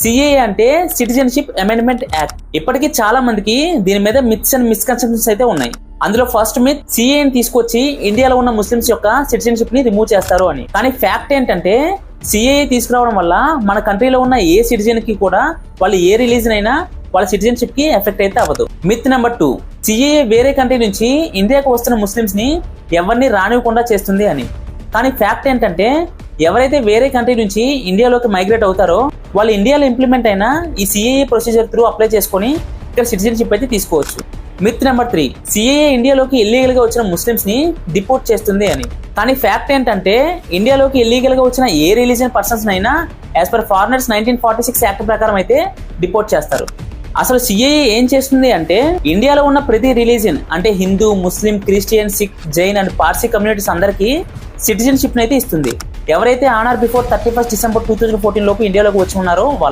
CAA అంటే citizenship amendment act. ఇప్పటికీ చాలా మందికి దీని మీద మిత్స్ అండ్ మిస్కన్సెప్షన్స్ అయితే ఉన్నాయి. అందులో ఫస్ట్ మిత్ సిఏఏని తీసుకొచ్చి ఇండియాలో ఉన్న ముస్లిమ్స్ యొక్క సిటిజన్షిప్ ని రిమూవ్ చేస్తారు అని. కానీ ఫ్యాక్ట్ ఏంటంటే సిఏఏ తీసుకురావడం వల్ల మన కంట్రీలో ఉన్న ఏ సిటిజన్ కి కూడా వాళ్ళు ఏ రిలీజన్ అయినా వాళ్ళ సిటిజన్షిప్ కి ఎఫెక్ట్ అయితే అవ్వదు. మిత్ నెంబర్ 2, సిఏఏ వేరే కంట్రీ నుంచి ఇండియాకు వస్తున్న ముస్లిమ్స్ ని ఎవరిని రానివ్వకుండా చేస్తుంది అని. కానీ ఫ్యాక్ట్ ఏంటంటే ఎవరైతే వేరే కంట్రీ నుంచి ఇండియాలోకి మైగ్రేట్ అవుతారో వాళ్ళు ఇండియాలో ఇంప్లిమెంట్ అయిన ఈ సిఏఏ ప్రొసీజర్ త్రూ అప్లై చేసుకొని ఇక్కడ సిటిజన్షిప్ అయితే తీసుకోవచ్చు. మిత్ నెంబర్ 3, సిఏఏ ఇండియాలోకి ఇల్లీగల్ గా వచ్చిన ముస్లిమ్స్ ని డిపోర్ట్ చేస్తుంది అని. కానీ ఫ్యాక్ట్ ఏంటంటే ఇండియాలోకి ఇల్లీగల్ గా వచ్చిన ఏ రిలీజియన్ పర్సన్స్ అయినా యాజ్ పర్ ఫారినర్స్ 1946 యాక్ట్ ప్రకారం అయితే డిపోర్ట్ చేస్తారు. అసలు సిఏఏ ఏం చేస్తుంది అంటే ఇండియాలో ఉన్న ప్రతి రిలీజియన్ అంటే Hindu, Muslim, Christian, Sikh, Jain and Parsi communities అందరికీ సిటిజన్షిప్ అయితే ఇస్తుంది. ఎవరైతే ఆన్ ఆర్ బిఫోర్ 31 డిసెంబర్ 2014 లోపు ఇండియాలోకి వచ్చి ఉన్నారో వాళ్ళ